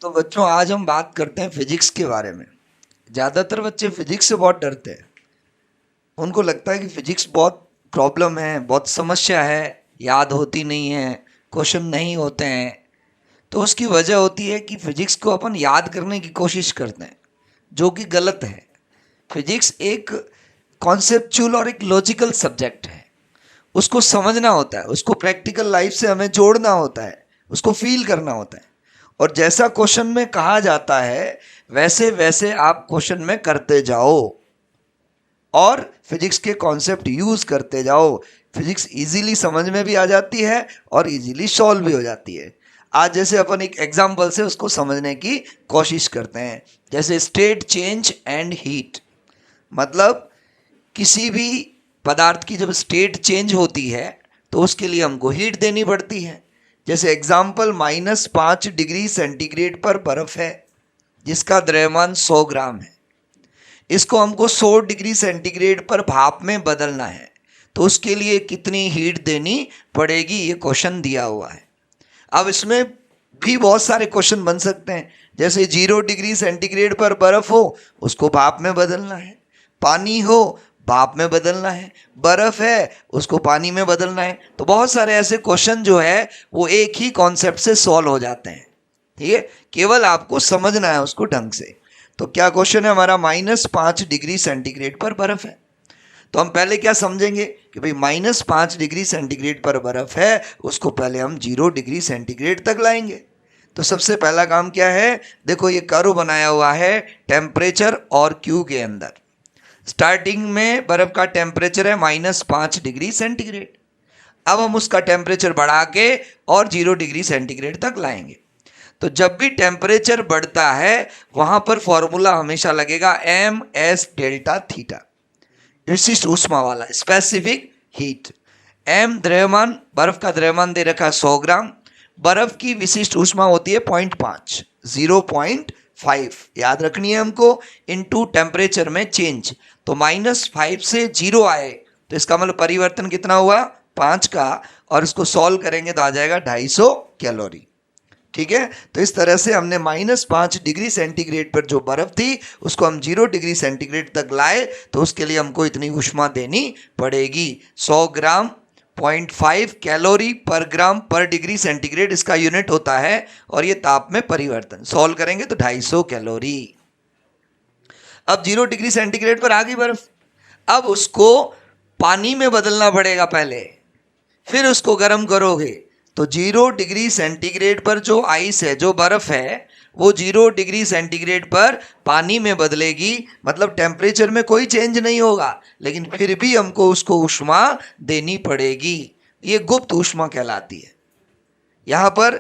तो बच्चों आज हम बात करते हैं फिजिक्स के बारे में। ज़्यादातर बच्चे फिजिक्स से बहुत डरते हैं। उनको लगता है कि फिजिक्स बहुत प्रॉब्लम है, बहुत समस्या है, याद होती नहीं है, क्वेश्चन नहीं होते हैं। तो उसकी वजह होती है कि फिजिक्स को अपन याद करने की कोशिश करते हैं, जो कि गलत है। फिजिक्स एक कॉन्सेप्चुअल और एक लॉजिकल सब्जेक्ट है। उसको समझना होता है, उसको प्रैक्टिकल लाइफ से हमें जोड़ना होता है, उसको फील करना होता है। और जैसा क्वेश्चन में कहा जाता है वैसे वैसे आप क्वेश्चन में करते जाओ और फिजिक्स के कॉन्सेप्ट यूज करते जाओ। फिजिक्स इजीली समझ में भी आ जाती है और इजीली सॉल्व भी हो जाती है। आज जैसे अपन एक एग्जांपल से उसको समझने की कोशिश करते हैं। जैसे स्टेट चेंज एंड हीट, मतलब किसी भी पदार्थ की जब स्टेट चेंज होती है तो उसके लिए हमको हीट देनी पड़ती है। जैसे एग्जाम्पल -5 डिग्री सेंटीग्रेड पर बर्फ है जिसका द्रव्यमान 100 ग्राम है। इसको हमको 100 डिग्री सेंटीग्रेड पर भाप में बदलना है, तो उसके लिए कितनी हीट देनी पड़ेगी, ये क्वेश्चन दिया हुआ है। अब इसमें भी बहुत सारे क्वेश्चन बन सकते हैं। जैसे 0 डिग्री सेंटीग्रेड पर बर्फ हो, उसको भाप में बदलना है। पानी हो, भाप में बदलना है। बर्फ है, उसको पानी में बदलना है। तो बहुत सारे ऐसे क्वेश्चन जो है वो एक ही कॉन्सेप्ट से सॉल्व हो जाते हैं। ठीक है, केवल आपको समझना है उसको ढंग से। तो क्या क्वेश्चन है हमारा, -5 डिग्री सेंटीग्रेड पर बर्फ है। तो हम पहले क्या समझेंगे कि भाई -5 डिग्री सेंटीग्रेड पर बर्फ है, उसको पहले हम 0 डिग्री सेंटीग्रेड तक लाएंगे। तो सबसे पहला काम क्या है, देखो ये कर्व बनाया हुआ है टेम्परेचर और क्यू के अंदर। स्टार्टिंग में बर्फ का टेम्परेचर है -5 डिग्री सेंटीग्रेड। अब हम उसका टेम्परेचर बढ़ा के और 0 डिग्री सेंटीग्रेड तक लाएंगे। तो जब भी टेम्परेचर बढ़ता है वहां पर फॉर्मूला हमेशा लगेगा MS डेल्टा थीटा, विशिष्ट ऊष्मा वाला, स्पेसिफिक हीट। एम द्रव्यमान, बर्फ का द्रव्यमान दे रखा है 100 ग्राम। बर्फ की विशिष्ट ऊष्मा होती है 0.5, 0.5 याद रखनी है हमको, इनटू टेम्परेचर में चेंज। तो -5 से 0 आए तो इसका मतलब परिवर्तन कितना हुआ, 5 का, और इसको सॉल्व करेंगे तो आ जाएगा 250 कैलोरी। ठीक है, तो इस तरह से हमने -5 डिग्री सेंटीग्रेड पर जो बर्फ थी उसको हम 0 डिग्री सेंटीग्रेड तक लाए, तो उसके लिए हमको इतनी ऊष्मा देनी पड़ेगी। 100 ग्राम 0.5 कैलोरी पर ग्राम पर डिग्री सेंटीग्रेड इसका यूनिट होता है, और ये ताप में परिवर्तन। सॉल्व करेंगे तो 250 कैलोरी। अब 0 डिग्री सेंटीग्रेड पर आ गई बर्फ। अब उसको पानी में बदलना पड़ेगा पहले, फिर उसको गर्म करोगे तो 0 डिग्री सेंटीग्रेड पर जो आइस है, जो बर्फ है, वो 0 डिग्री सेंटीग्रेड पर पानी में बदलेगी। मतलब टेम्परेचर में कोई चेंज नहीं होगा, लेकिन फिर भी हमको उसको ऊष्मा देनी पड़ेगी। ये गुप्त ऊष्मा कहलाती है। यहाँ पर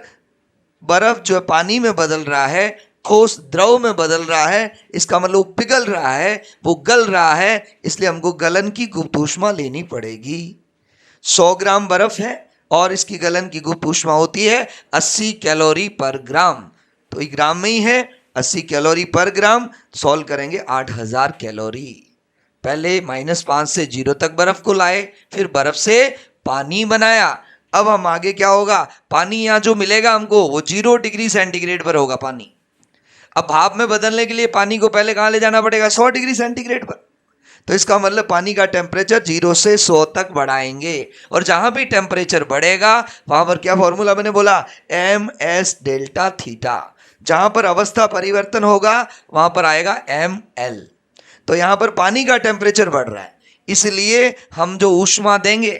बर्फ जो पानी में बदल रहा है, ठोस द्रव में बदल रहा है, इसका मतलब वो पिघल रहा है, वो गल रहा है, इसलिए हमको गलन की गुप्त ऊष्मा लेनी पड़ेगी। 100 ग्राम बर्फ है और इसकी गलन की गुप्त ऊष्मा होती है 80 कैलोरी पर ग्राम। तो ये ग्राम में ही है, 80 कैलोरी पर ग्राम। सॉल्व करेंगे 8000 कैलोरी। पहले -5 से 0 तक बर्फ को लाए, फिर बर्फ से पानी बनाया। अब हम आगे क्या होगा, पानी यहाँ जो मिलेगा हमको वो 0 डिग्री सेंटीग्रेड पर होगा पानी। अब भाप में बदलने के लिए पानी को पहले कहाँ ले जाना पड़ेगा, 100 डिग्री सेंटीग्रेड पर। तो इसका मतलब पानी का टेम्परेचर 0 से 100 तक बढ़ाएंगे, और जहां भी टेम्परेचर बढ़ेगा वहां पर क्या फॉर्मूला मैंने बोला, MS डेल्टा थीटा। जहां पर अवस्था परिवर्तन होगा वहां पर आएगा ML। तो यहां पर पानी का टेम्परेचर बढ़ रहा है, इसलिए हम जो ऊष्मा देंगे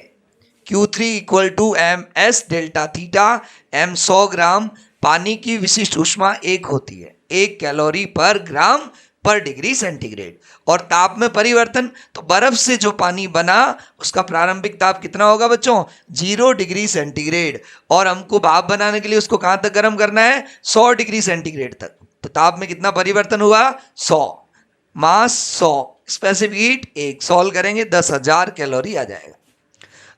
Q3 equal to MS delta theta. M 100 gram, पानी की विशिष्ट ऊष्मा 1 होती है, 1 कैलोरी पर ग्राम पर डिग्री सेंटीग्रेड। और ताप में परिवर्तन, तो बर्फ से जो पानी बना उसका प्रारंभिक ताप कितना होगा बच्चों, 0 डिग्री सेंटीग्रेड। और हमको भाप बनाने के लिए उसको कहां तक गर्म करना है, 100 डिग्री सेंटीग्रेड तक। तो ताप में कितना परिवर्तन हुआ, 100, मास 100, स्पेसिफिक हीट 1। सॉल्व करेंगे 10,000 कैलोरी आ जाएगा।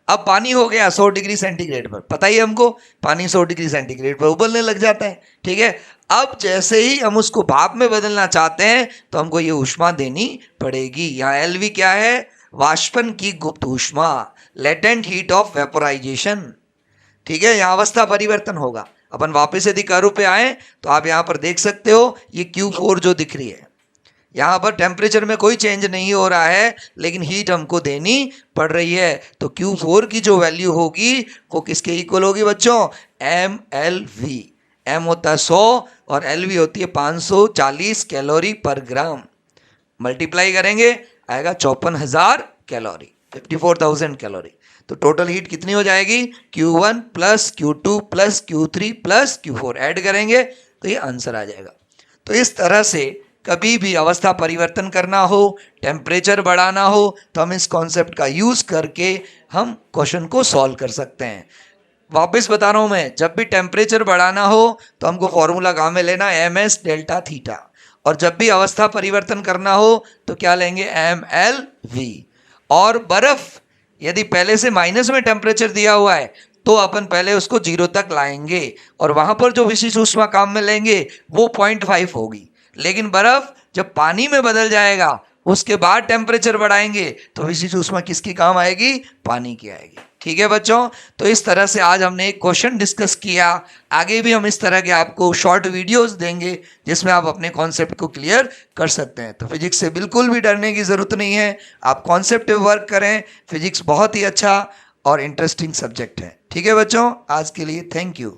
अब पानी हो गया 100 डिग्री सेंटीग्रेड पर, पता ही हमको पानी 100 डिग्री सेंटीग्रेड पर उबलने लग जाता है। ठीक है, अब जैसे ही हम उसको भाप में बदलना चाहते हैं तो हमको ये ऊष्मा देनी पड़ेगी। यहाँ LV क्या है, वाष्पन की गुप्त ऊष्मा, लेटेंट हीट ऑफ वेपोराइजेशन। ठीक है, यहाँ अवस्था परिवर्तन होगा। अपन वापस यदि कर्व पे आए तो आप यहाँ पर देख सकते हो ये Q4 जो दिख रही है, यहाँ पर टेम्परेचर में कोई चेंज नहीं हो रहा है लेकिन हीट हमको देनी पड़ रही है। तो Q4 की जो वैल्यू होगी वो किसके इक्वल होगी बच्चों? MLV। M होता है 100 और LV होती है 540 कैलोरी पर ग्राम। मल्टीप्लाई करेंगे आएगा 54,000 कैलोरी, 54,000 कैलोरी। तो टोटल हीट कितनी हो जाएगी? Q1 plus Q2 plus Q3 plus Q4 add करेंगे तो ये आंसर आ जाएगा। तो इस तरह से कभी भी अवस्था परिवर्तन करना हो, टेम्परेचर बढ़ाना हो, तो हम इस कॉन्सेप्ट का यूज़ करके हम क्वेश्चन को सॉल्व कर सकते हैं। वापस बता रहा हूँ मैं, जब भी टेम्परेचर बढ़ाना हो तो हमको फॉर्मूला काम में लेना MS डेल्टा थीटा, और जब भी अवस्था परिवर्तन करना हो तो क्या लेंगे? MLV। और बर्फ यदि पहले से माइनस में टेम्परेचर दिया हुआ है तो अपन पहले उसको 0 तक लाएंगे और वहां पर जो विशिष्ट ऊष्मा काम में लेंगे वो 0.5 होगी। लेकिन बर्फ जब पानी में बदल जाएगा उसके बाद टेम्परेचर बढ़ाएंगे तो विशिष्ट ऊष्मा किसकी काम आएगी? पानी की आएगी। ठीक है बच्चों, तो इस तरह से आज हमने एक क्वेश्चन डिस्कस किया। आगे भी हम इस तरह के आपको शॉर्ट वीडियोस देंगे जिसमें आप अपने कॉन्सेप्ट को क्लियर कर सकते हैं। तो फिजिक्स से बिल्कुल भी डरने की ज़रूरत नहीं है, आप कॉन्सेप्ट पे वर्क करें। फिजिक्स बहुत ही अच्छा और इंटरेस्टिंग सब्जेक्ट है। ठीक है बच्चों, आज के लिए थैंक यू।